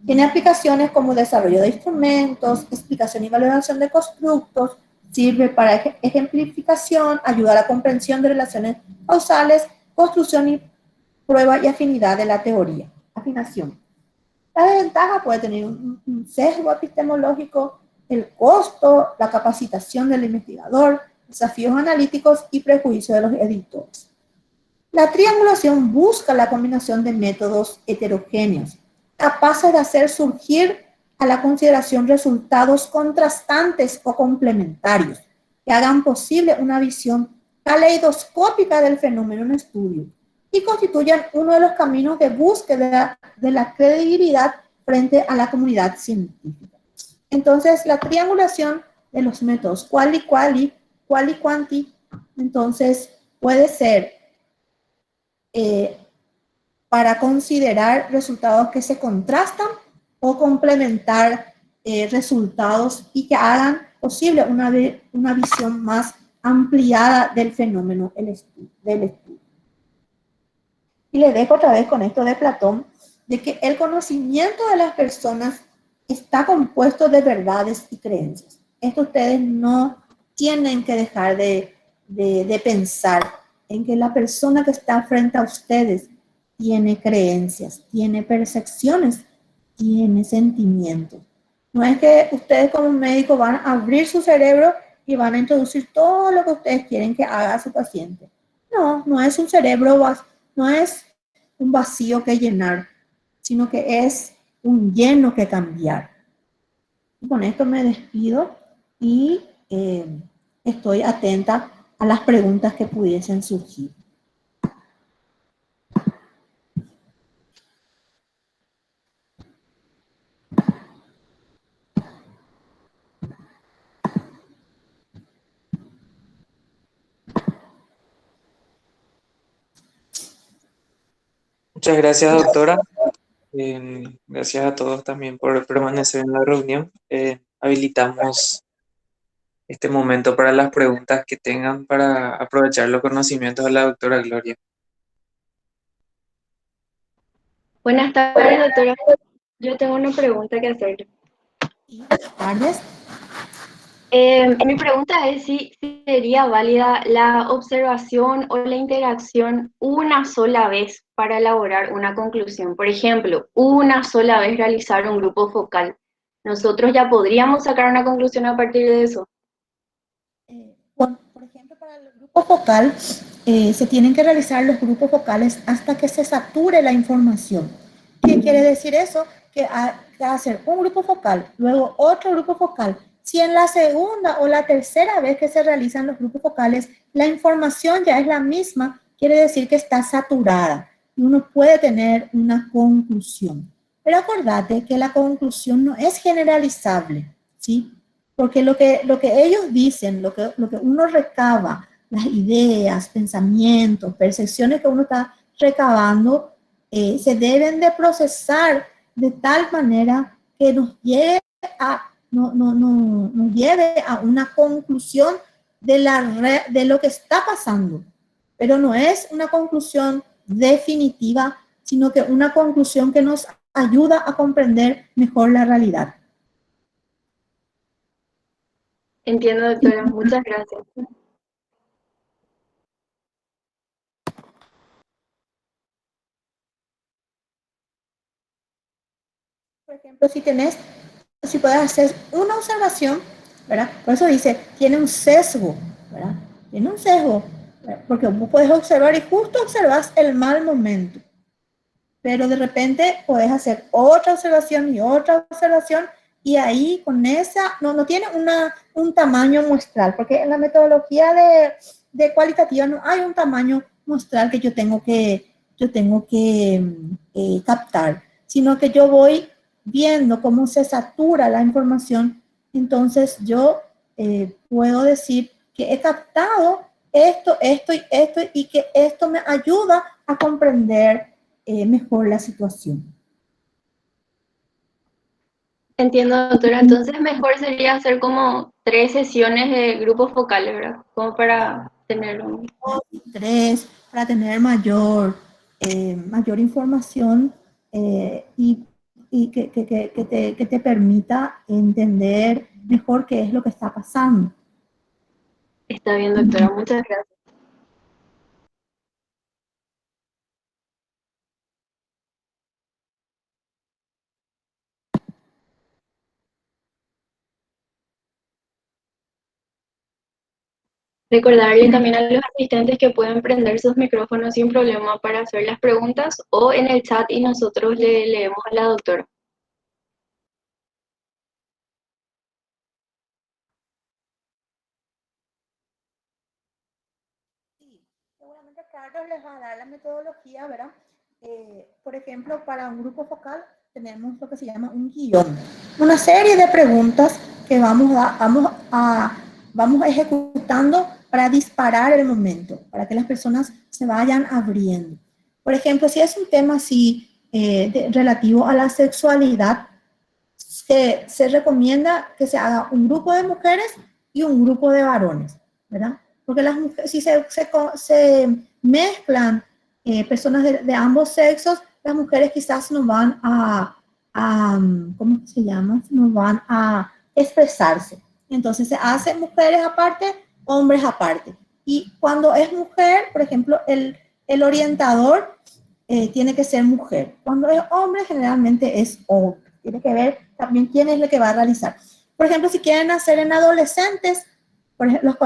Tiene aplicaciones como desarrollo de instrumentos, explicación y valoración de constructos, sirve para ejemplificación, ayuda a la comprensión de relaciones causales, construcción y prueba y afinidad de la teoría. Afinación. La desventaja puede tener un sesgo epistemológico, el costo, la capacitación del investigador, desafíos analíticos y prejuicios de los editores. La triangulación busca la combinación de métodos heterogéneos, capaces de hacer surgir a la consideración resultados contrastantes o complementarios, que hagan posible una visión caleidoscópica del fenómeno en estudio y constituyan uno de los caminos de búsqueda de la credibilidad frente a la comunidad científica. Entonces, la triangulación de los métodos quali-quali, quali-quanti, entonces puede ser para considerar resultados que se contrastan o complementar resultados y que hagan posible una visión más ampliada del fenómeno del estudio. Y les dejo otra vez con esto de Platón, de que el conocimiento de las personas está compuesto de verdades y creencias. Esto ustedes no tienen que dejar de pensar en que la persona que está frente a ustedes tiene creencias, tiene percepciones, tiene sentimientos. No es que ustedes como médico van a abrir su cerebro y van a introducir todo lo que ustedes quieren que haga a su paciente. No, no es un cerebro, no es un vacío que llenar, sino que es un lleno que cambiar. Y con esto me despido y estoy atenta a las preguntas que pudiesen surgir. Muchas gracias, doctora. Gracias a todos también por permanecer en la reunión. Habilitamos este momento para las preguntas que tengan para aprovechar los conocimientos de la doctora Gloria. Buenas tardes, doctora. Yo tengo una pregunta que hacerle. Buenas tardes. Mi pregunta es si sería válida la observación o la interacción una sola vez para elaborar una conclusión. Por ejemplo, una sola vez realizar un grupo focal. ¿Nosotros ya podríamos sacar una conclusión a partir de eso? Por ejemplo, para el grupo focal, se tienen que realizar los grupos focales hasta que se sature la información. ¿Qué quiere decir eso? Que hay que hacer un grupo focal, luego otro grupo focal. Si en la segunda o la tercera vez que se realizan los grupos focales, la información ya es la misma, quiere decir que está saturada y uno puede tener una conclusión. Pero acordate que la conclusión no es generalizable, ¿sí? Porque lo que ellos dicen, lo que uno recaba, las ideas, pensamientos, percepciones que uno está recabando, se deben de procesar de tal manera que nos lleve nos lleve a una conclusión de lo que está pasando. Pero no es una conclusión definitiva, sino que una conclusión que nos ayuda a comprender mejor la realidad. Entiendo, doctora. Muchas gracias. Por ejemplo, si puedes hacer una observación, ¿verdad? Por eso dice, tiene un sesgo, ¿verdad? Tiene un sesgo, ¿verdad? Porque vos puedes observar y justo observas el mal momento. Pero de repente puedes hacer otra observación y ahí con esa, no tiene un tamaño muestral, porque en la metodología de cualitativa no hay un tamaño muestral que yo tengo que captar, sino que yo voy viendo cómo se satura la información, entonces yo puedo decir que he captado esto y que esto me ayuda a comprender mejor la situación. Entiendo, doctora. Entonces mejor sería hacer como 3 sesiones de grupos focales, ¿verdad? Como para tener un... 3 para tener mayor información y que te permita entender mejor qué es lo que está pasando. Está bien, doctora. Muchas gracias. Recordarle también a los asistentes que pueden prender sus micrófonos sin problema para hacer las preguntas o en el chat y nosotros le leemos a la doctora. Sí, seguramente Carlos les va a dar la metodología, ¿verdad? Por ejemplo, para un grupo focal tenemos lo que se llama un guión, una serie de preguntas que vamos ejecutando para disparar el momento, para que las personas se vayan abriendo. Por ejemplo, si es un tema así relativo a la sexualidad, se recomienda que se haga un grupo de mujeres y un grupo de varones, ¿verdad? Porque las mujeres, si se mezclan personas de ambos sexos, las mujeres quizás no van ¿cómo se llama? No van a expresarse. Entonces se hacen mujeres aparte, hombres aparte. Y cuando es mujer, por ejemplo, el orientador tiene que ser mujer. Cuando es hombre, generalmente es hombre. Tiene que ver también quién es el que va a realizar. Por ejemplo, si quieren hacer en adolescentes, por ejemplo,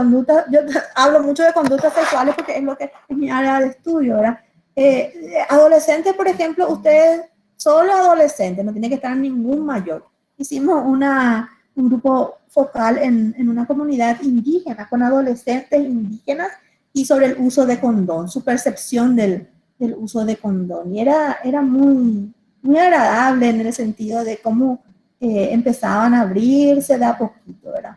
yo hablo mucho de conductas sexuales porque es lo que es mi área de estudio, ¿verdad? Adolescentes, por ejemplo, ustedes, solo adolescentes, no tiene que estar ningún mayor. Hicimos un grupo focal en una comunidad indígena con adolescentes indígenas y sobre el uso de condón, su percepción del uso de condón. Y era muy agradable en el sentido de cómo empezaban a abrirse de a poquito, ¿verdad?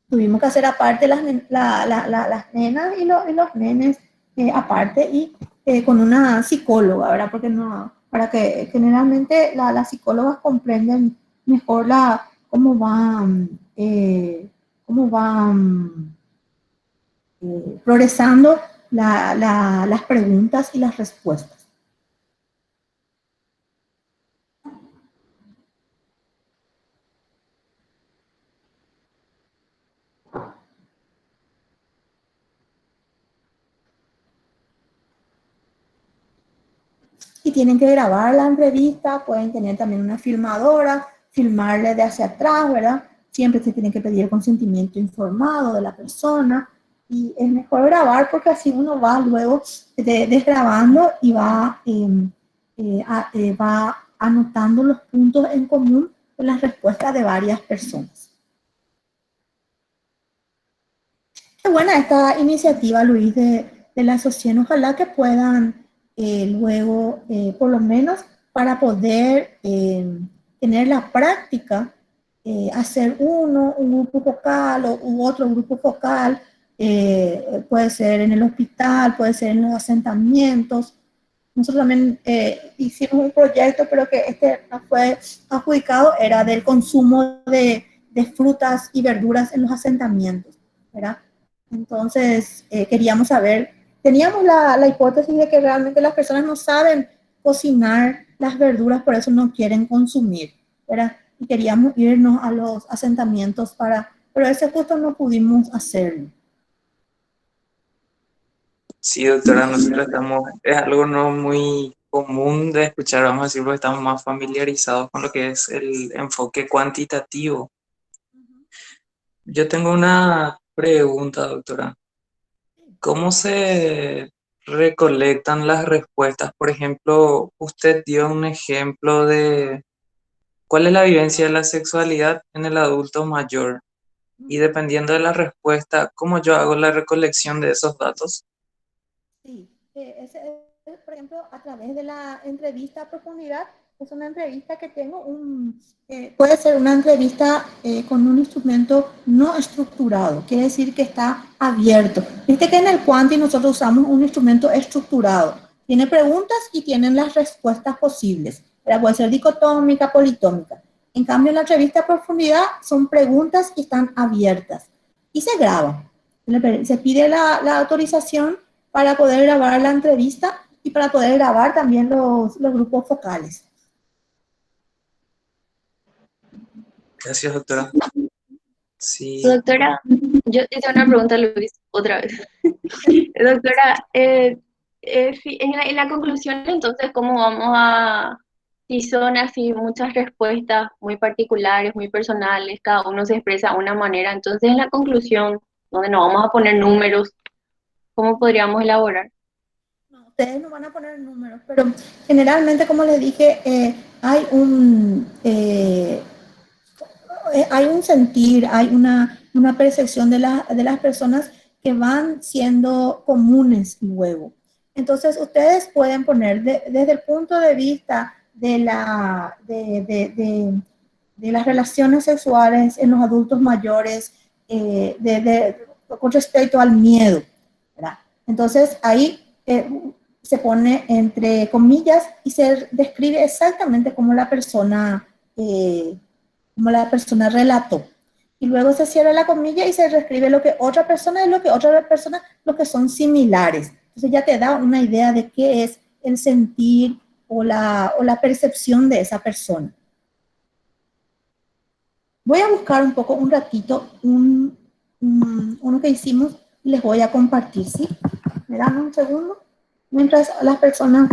Tuvimos que hacer aparte las nenas y los nenes aparte y con una psicóloga, ¿verdad? Porque no, para que generalmente las psicólogas comprenden mejor cómo van progresando las preguntas y las respuestas. Y tienen que grabar la entrevista, pueden tener también una filmadora, filmarle de hacia atrás, ¿verdad? Siempre se tiene que pedir el consentimiento informado de la persona y es mejor grabar porque así uno va luego desgrabando y va anotando los puntos en común de las respuestas de varias personas. Qué buena esta iniciativa, Luis, de la asociación. Ojalá que puedan luego, por lo menos para poder tener la práctica, hacer un grupo focal u otro grupo focal, puede ser en el hospital, puede ser en los asentamientos. Nosotros también hicimos un proyecto, pero que este no fue adjudicado, era del consumo de frutas y verduras en los asentamientos, ¿verdad? Entonces, queríamos saber, teníamos la hipótesis de que realmente las personas no saben cocinar las verduras, por eso no quieren consumir, ¿verdad? Y queríamos irnos a los asentamientos pero ese justo no pudimos hacerlo. Sí, doctora, nosotros es algo no muy común de escuchar, vamos a decir, porque estamos más familiarizados con lo que es el enfoque cuantitativo. Yo tengo una pregunta, doctora. ¿Cómo se recolectan las respuestas? Por ejemplo, usted dio un ejemplo de cuál es la vivencia de la sexualidad en el adulto mayor. Y dependiendo de la respuesta, ¿cómo yo hago la recolección de esos datos? Sí, por ejemplo, a través de la entrevista a profundidad, es una entrevista que tengo puede ser una entrevista con un instrumento no estructurado, quiere decir que está abierto. Viste que en el Quanti nosotros usamos un instrumento estructurado. Tiene preguntas y tienen las respuestas posibles. Puede ser dicotómica, politómica. En cambio, en la entrevista a profundidad son preguntas que están abiertas y se graba. Se pide la autorización para poder grabar la entrevista y para poder grabar también los grupos focales. Gracias, doctora. Sí, Doctora, yo te tengo una pregunta, Luis, otra vez. Doctora, en la conclusión, entonces, ¿cómo vamos a, si son así muchas respuestas muy particulares, muy personales, cada uno se expresa de una manera, entonces en la conclusión, donde no vamos a poner números, ¿cómo podríamos elaborar? No, ustedes no van a poner números, pero generalmente, como les dije, hay un sentir, hay una percepción de las personas que van siendo comunes luego. Entonces, ustedes pueden poner desde el punto de vista de las relaciones sexuales en los adultos mayores, con respecto al miedo, ¿verdad? Entonces, ahí se pone entre comillas y se describe exactamente como la persona relató. Y luego se cierra la comilla y se reescribe lo que otra persona es lo que otra persona, lo que son similares. Entonces ya te da una idea de qué es el sentir o la percepción de esa persona. Voy a buscar un ratito, uno que hicimos y les voy a compartir, ¿sí? ¿Me dan un segundo? Mientras las personas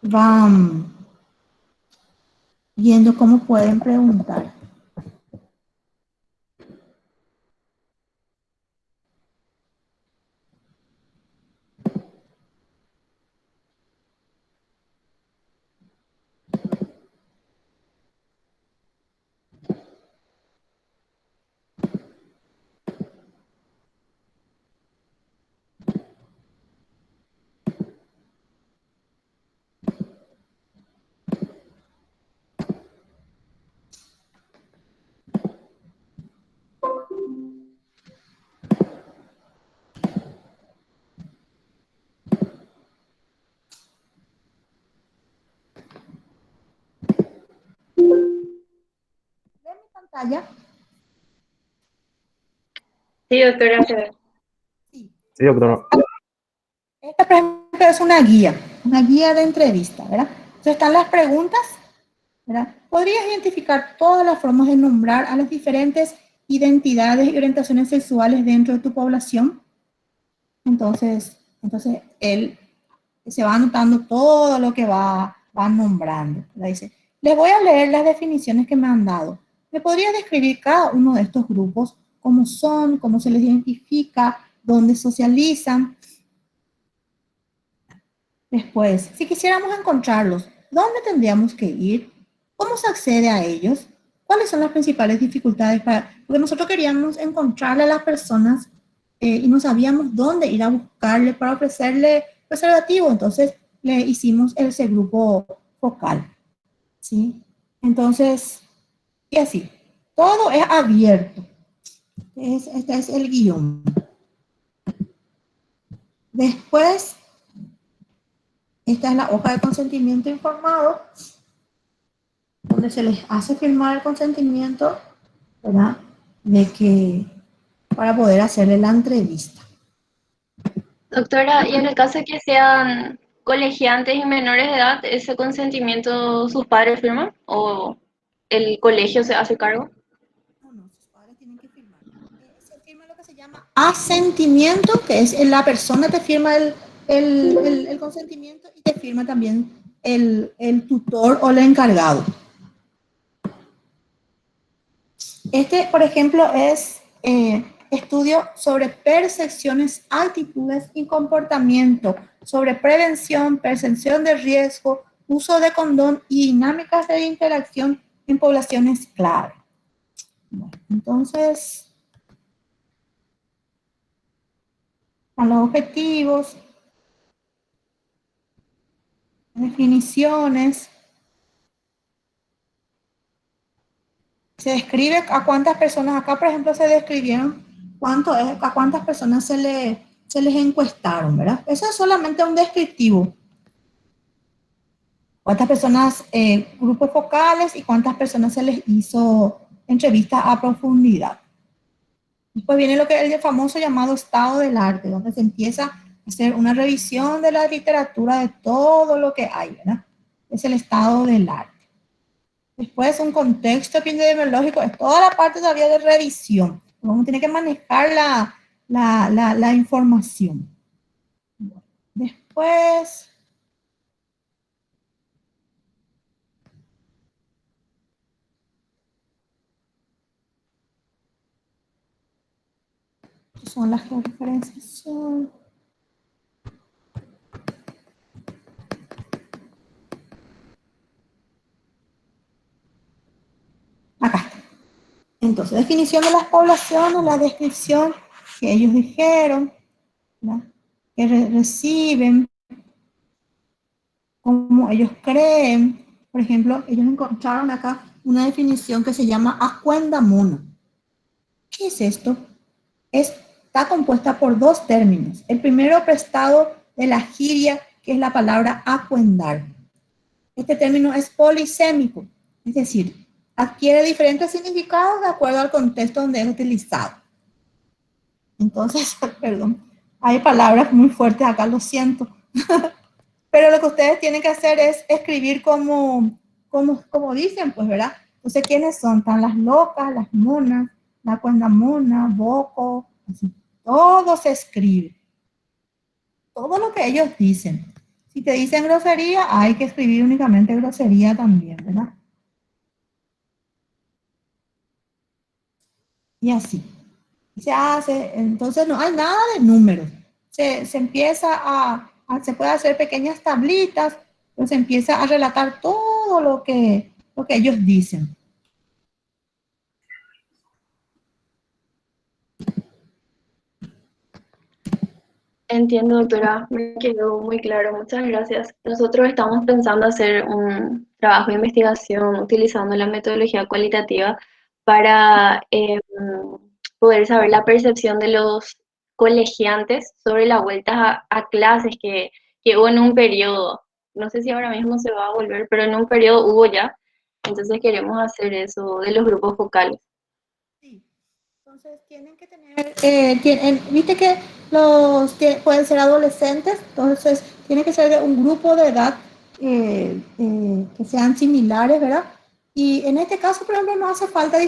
van viendo cómo pueden preguntar. ¿Ven mi pantalla? Sí, doctora, se ve. Sí. Sí, doctora. Esta, por ejemplo, es una guía de entrevista, ¿verdad? Entonces están las preguntas, ¿verdad? Podrías identificar todas las formas de nombrar a las diferentes identidades y orientaciones sexuales dentro de tu población. Entonces él se va anotando todo lo que va nombrando. ¿Verdad? Dice, les voy a leer las definiciones que me han dado. ¿Me podría describir cada uno de estos grupos? ¿Cómo son? ¿Cómo se les identifica? ¿Dónde socializan? Después, si quisiéramos encontrarlos, ¿dónde tendríamos que ir? ¿Cómo se accede a ellos? ¿Cuáles son las principales dificultades porque nosotros queríamos encontrarle a las personas y no sabíamos dónde ir a buscarle para ofrecerle preservativo, entonces le hicimos ese grupo focal, ¿sí? Entonces, y así, todo es abierto. Este es el guión. Después, esta es la hoja de consentimiento informado, donde se les hace firmar el consentimiento, ¿verdad? Para poder hacerle la entrevista. Doctora, y en el caso de que sean colegiantes y menores de edad, ¿ese consentimiento sus padres firman o el colegio se hace cargo? No, sus padres tienen que firmar. Se firma lo que se llama asentimiento, que es la persona te firma el consentimiento y te firma también el tutor o el encargado. Este, por ejemplo, es estudio sobre percepciones, actitudes y comportamiento, sobre prevención, percepción de riesgo, uso de condón y dinámicas de interacción en poblaciones clave. Bueno, entonces, Están los objetivos, definiciones. Se describe a cuántas personas, acá por ejemplo se describieron a cuántas personas se les encuestaron, ¿verdad? Eso es solamente un descriptivo. Cuántas personas, grupos focales y cuántas personas se les hizo entrevista a profundidad. Después viene lo que es el famoso llamado estado del arte, donde se empieza a hacer una revisión de la literatura, de todo lo que hay, ¿verdad? Es el estado del arte. Después un contexto epidemiológico, es toda la parte todavía de revisión. Uno tiene que manejar la información. Después, son las georreferenciación. Acá está. Entonces, definición de las poblaciones, la descripción que ellos dijeron, ¿verdad? Que reciben, cómo ellos creen. Por ejemplo, ellos encontraron acá una definición que se llama acuendamona. ¿Qué es esto? Está compuesta por dos términos. El primero prestado de la jiria, que es la palabra acuendar. Este término es polisémico, es decir, adquiere diferentes significados de acuerdo al contexto donde es utilizado. Entonces, perdón, hay palabras muy fuertes acá, lo siento. Pero lo que ustedes tienen que hacer es escribir como dicen, pues, ¿verdad? Entonces, ¿quiénes son? Están las locas, las monas, la cuendamona, boco, así. Todo se escribe. Todo lo que ellos dicen. Si te dicen grosería, hay que escribir únicamente grosería también, ¿verdad? Y así. Se hace, entonces no hay nada de números. Se empieza se puede hacer pequeñas tablitas, pero se empieza a relatar todo lo que ellos dicen. Entiendo, doctora, me quedó muy claro, muchas gracias. Nosotros estamos pensando hacer un trabajo de investigación utilizando la metodología cualitativa para poder saber la percepción de los colegiantes sobre la vuelta a clases que hubo en un periodo. No sé si ahora mismo se va a volver, pero en un periodo hubo ya. Entonces queremos hacer eso de los grupos focales. Sí. Entonces tienen que tener, viste que pueden ser adolescentes, entonces tiene que ser de un grupo de edad que sean similares, ¿verdad? Y en este caso, por ejemplo, no hace falta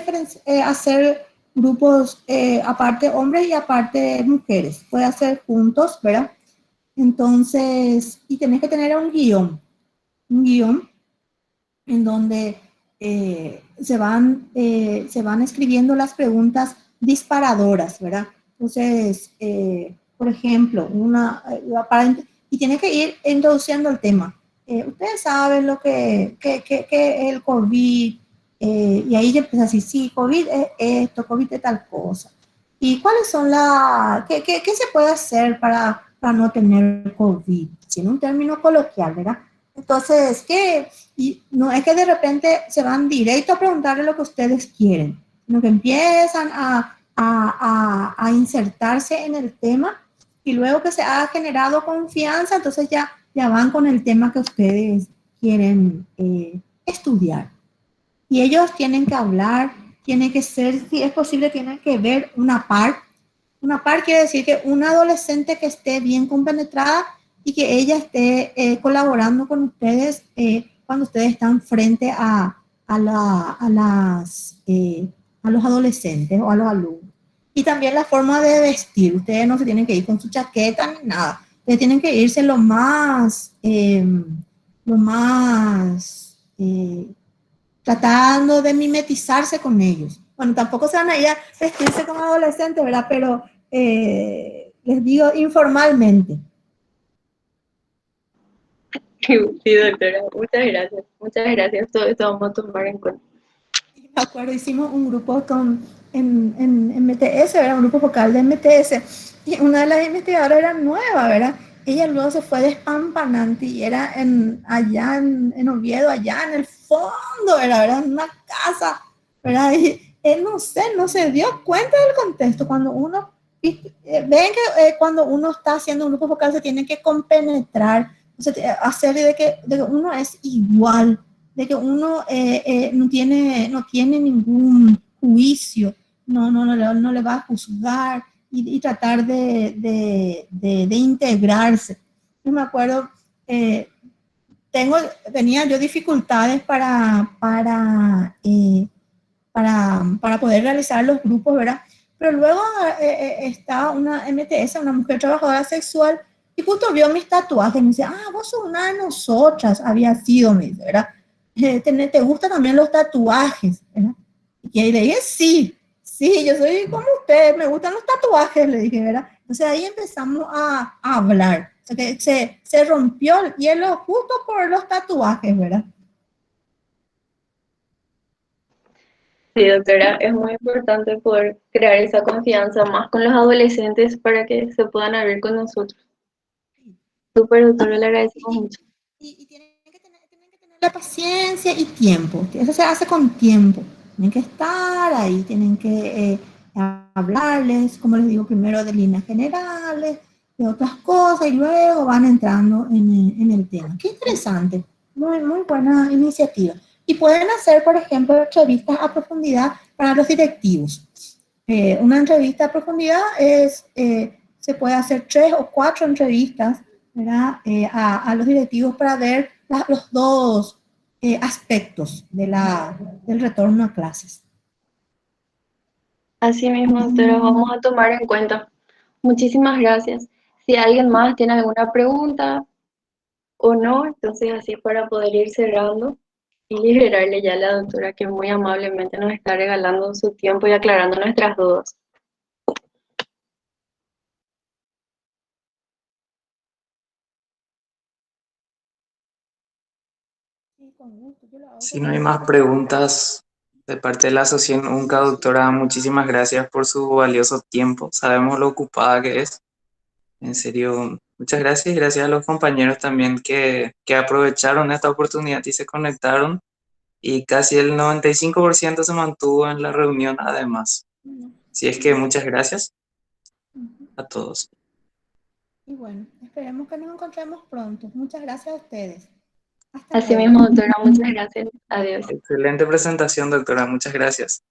hacer grupos aparte hombres y aparte mujeres, puede hacer juntos, ¿verdad? Entonces, y tenés que tener un guión en donde se van escribiendo las preguntas disparadoras, ¿verdad? Entonces, por ejemplo, y tiene que ir introduciendo el tema. Ustedes saben lo que es el COVID, y ahí ya empieza así, sí, COVID es esto, COVID es tal cosa. ¿Y cuáles son qué se puede hacer para no tener COVID? En un término coloquial, ¿verdad? Entonces, y no es que de repente se van directo a preguntarle lo que ustedes quieren, sino que empiezan a insertarse en el tema y luego que se ha generado confianza, entonces ya van con el tema que ustedes quieren estudiar. Y ellos tienen que hablar, tiene que ser, si es posible, tienen que ver una par. Una par quiere decir que una adolescente que esté bien compenetrada y que ella esté colaborando con ustedes cuando ustedes están frente a los adolescentes o a los alumnos. Y también la forma de vestir. Ustedes no se tienen que ir con su chaqueta ni nada. Ustedes tienen que irse lo más tratando de mimetizarse con ellos. Bueno, tampoco se van a ir a vestirse como adolescentes, ¿verdad? Pero les digo informalmente. Sí, doctora, muchas gracias. Muchas gracias. Todo esto vamos a tomar en cuenta. Me acuerdo, hicimos un grupo en MTS, era un grupo focal de MTS, y una de las investigadoras era nueva, ¿verdad? Ella luego se fue despampanante y era allá en Oviedo, allá en el fondo, ¿verdad? En una casa, ¿verdad? Y él no sé, no se dio cuenta del contexto. Cuando uno, ven que cuando uno está haciendo un grupo focal se tiene que compenetrar, o sea, hacer de que uno es igual, de que uno no tiene ningún juicio, no le va a juzgar y tratar de integrarse. Yo me acuerdo, eh, tenía yo dificultades para poder realizar los grupos, ¿verdad? Pero luego está una MTS, una mujer trabajadora sexual, y justo vio mis tatuajes y me dice, vos sos una de nosotras, había sido, me dice, ¿verdad? ¿Te gustan también los tatuajes? ¿Verdad? Y ahí le dije, sí, sí, yo soy como usted, me gustan los tatuajes, le dije, ¿verdad? Entonces ahí empezamos a hablar, o sea que se rompió el hielo justo por los tatuajes, ¿verdad? Sí, doctora, es muy importante poder crear esa confianza más con los adolescentes para que se puedan abrir con nosotros. Súper, doctora, le agradecemos Y, mucho. y tienen que tener la paciencia y tiempo. Eso se hace con tiempo. Tienen que estar ahí, tienen que hablarles, como les digo, primero de líneas generales, de otras cosas, y luego van entrando en el tema. Qué interesante. Muy, muy buena iniciativa. Y pueden hacer, por ejemplo, entrevistas a profundidad para los directivos. Una entrevista a profundidad se puede hacer 3 o 4 entrevistas, ¿verdad? A los directivos para ver los dos aspectos del retorno a clases. Así mismo, doctora, vamos a tomar en cuenta. Muchísimas gracias. Si alguien más tiene alguna pregunta o no, entonces así para poder ir cerrando y liberarle ya a la doctora que muy amablemente nos está regalando su tiempo y aclarando nuestras dudas. Sí, con gusto, yo lo hago Si no hay porque más preguntas de parte de la Asociación UNCA, doctora, muchísimas gracias por su valioso tiempo. Sabemos lo ocupada que es. En serio, muchas gracias y gracias a los compañeros también que aprovecharon esta oportunidad y se conectaron. Y casi el 95% se mantuvo en la reunión además. bueno, Así es que muchas gracias ujú. a todos. Y bueno, esperemos que nos encontremos pronto. Muchas gracias a ustedes. Hasta Así luego. mismo, doctora, muchas gracias. Adiós. Excelente presentación, doctora. Muchas gracias.